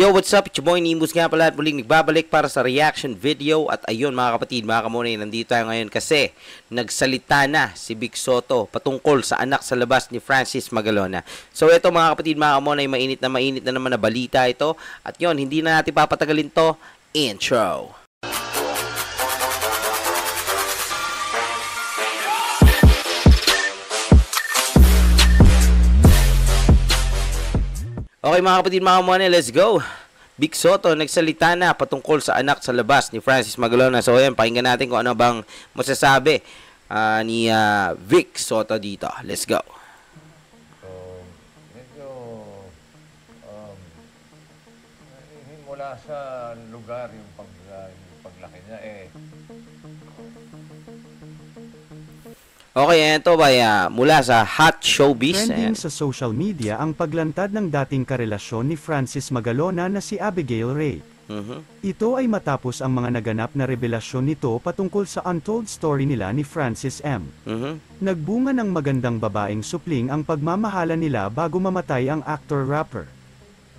Yo, what's up? It's your boy Nimbus nga pala at muling nagbabalik para sa reaction video. At ayun mga kapatid, mga kamonay, nandito tayo ngayon kasi nagsalita na si Vic Soto patungkol sa anak sa labas ni Francis Magalona. So ito mga kapatid, mga kamonay, mainit na naman na balita ito. At yun, hindi na natin papatagalin to. Intro. Okay mga kapatid, mga kamonay, let's go! Vic Soto nagsalita na patungkol sa anak sa labas ni Francis Magalona. So ayan, pakinggan natin kung ano bang masasabi ni Vic Soto dito. Let's go! So, medyo mula sa lugar yung paglaki niya Okay, ito ba mula sa Hot Showbiz. Trending sa social media ang paglantad ng dating karelasyon ni Francis Magalona na si Abigail Ray. Ito ay matapos ang mga naganap na revelasyon nito patungkol sa untold story nila ni Francis M. Nagbunga ng magandang babaeng supling ang pagmamahalan nila bago mamatay ang actor-rapper.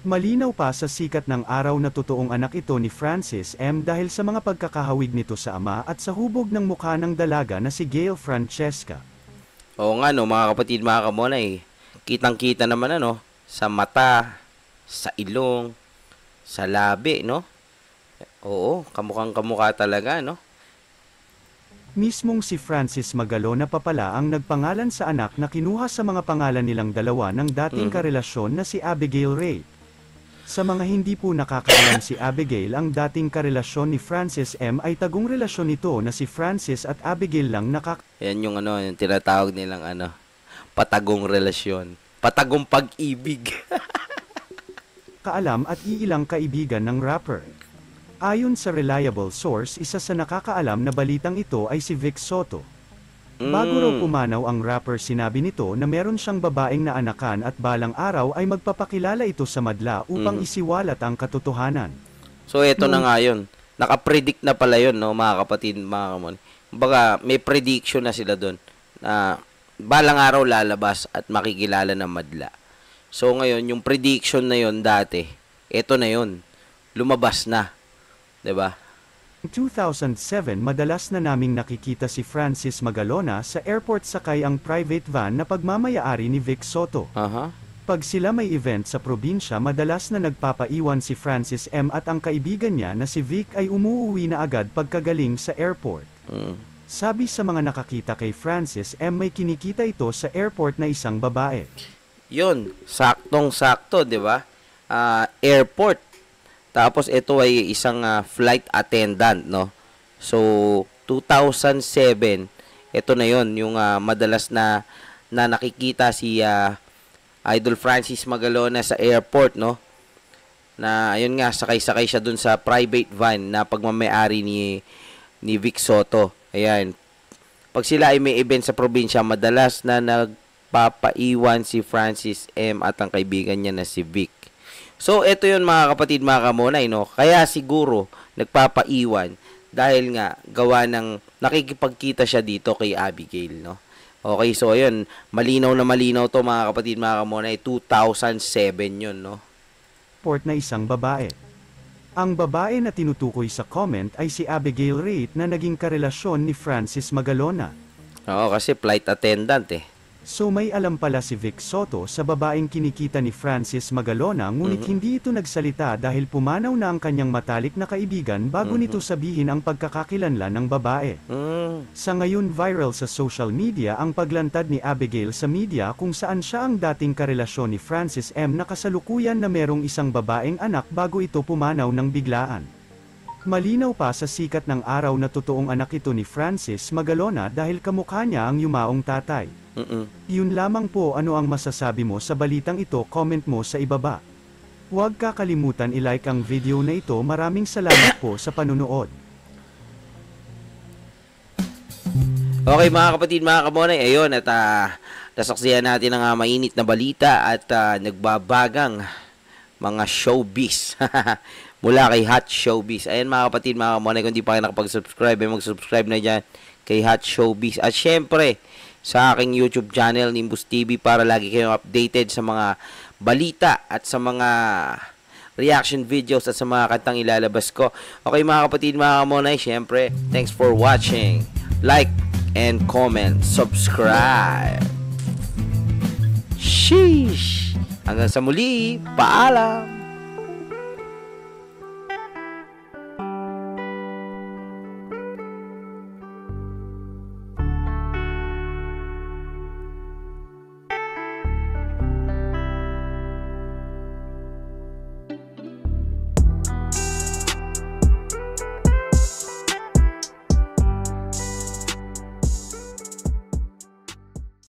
Malinaw pa sa sikat ng araw na totoong anak ito ni Francis M. dahil sa mga pagkakahawig nito sa ama at sa hubog ng mukha ng dalaga na si Gail Francesca. Oo nga no, mga kapatid, mga kamonay, kitang-kita naman sa mata, sa ilong, sa labi, no? Oo, kamukhang-kamukha talaga, no? Mismong si Francis Magalona pa pala ang nagpangalan sa anak na kinuha sa mga pangalan nilang dalawa ng dating karelasyon na si Abigail Ray. Sa mga hindi po nakakaalam, si Abigail, ang dating karelasyon ni Francis M. ay tagong relasyon nito na si Francis at Abigail lang Yan yung yung tinatawag nilang patagong relasyon. Patagong pag-ibig. kaalam at iilang kaibigan ng rapper. Ayon sa reliable source, isa sa nakakaalam na balitang ito ay si Vic Soto. Bago raw pumanaw ang rapper, sinabi nito na meron siyang babaeng naanakan at balang araw ay magpapakilala ito sa madla upang isiwalat ang katotohanan. So ito na nga yun. Nakapredict na pala yun, no, mga kapatid, mga kamon. Baga, may prediction na sila doon na balang araw lalabas at makikilala ng madla. So ngayon, yung prediction na yun dati, ito na yun. Lumabas na. 'Di ba? Noong 2007, madalas na naming nakikita si Francis Magalona sa airport sakay ang private van na pagmamayari ni Vic Soto. Pag sila may event sa probinsya, madalas na nagpapaiwan si Francis M. at ang kaibigan niya na si Vic ay umuuwi na agad pagkagaling sa airport. Sabi sa mga nakakita kay Francis M., may kinikita ito sa airport na isang babae. Yun, saktong-sakto, 'di ba? Airport. Tapos ito ay isang flight attendant, no? So 2007, ito na 'yon, yung madalas na nakikita si Idol Francis Magalona sa airport, no? Na ayun nga, sakay-sakay siya dun sa private van na pagmamay-ari ni Vic Soto. Ayan. Pag sila ay may event sa probinsya, madalas na nagpapaiwan si Francis M. at ang kaibigan niya na si Vic. So, ito yun mga kapatid, mga kamonay, no? Kaya siguro, nagpapaiwan dahil nga, gawa ng nakikipagkita siya dito kay Abigail, no? Okay, so ayun, malinaw to mga kapatid, mga kamonay, 2007 yun, no? Port na isang babae. Ang babae na tinutukoy sa comment ay si Abigail Ray na naging karelasyon ni Francis Magalona. Oo, kasi flight attendant So may alam pala si Vic Soto sa babaeng kinikita ni Francis Magalona, ngunit hindi ito nagsalita dahil pumanaw na ang kanyang matalik na kaibigan bago nito sabihin ang pagkakakilanlan ng babae. Sa ngayon, viral sa social media ang paglantad ni Abigail sa media kung saan siya ang dating karelasyon ni Francis M. na kasalukuyan na merong isang babaeng anak bago ito pumanaw ng biglaan. Malinaw pa sa sikat ng araw na totoong anak ito ni Francis Magalona dahil kamukha niya ang yumaong tatay. Yun lamang po, ano ang masasabi mo sa balitang ito? Comment mo sa ibaba. Huwag kakalimutan i-like ang video na ito. Maraming salamat po sa panunood. Okay mga kapatid, mga kamonay, ayun at nasaksihan natin ang mainit na balita at nagbabagang mga showbiz mula kay Hot Showbiz. Ayan mga kapatid, mga kamonay, kung di pa kayo nakapag-subscribe, ay mag-subscribe na dyan kay Hot Showbiz. At syempre, sa aking YouTube channel, Nimbus TV, para lagi kayong updated sa mga balita at sa mga reaction videos at sa mga kantang ilalabas ko. Okay mga kapatid, mga kamonay, syempre, thanks for watching. Like and comment, subscribe. Sheesh! Hanggang sa muli, paalam!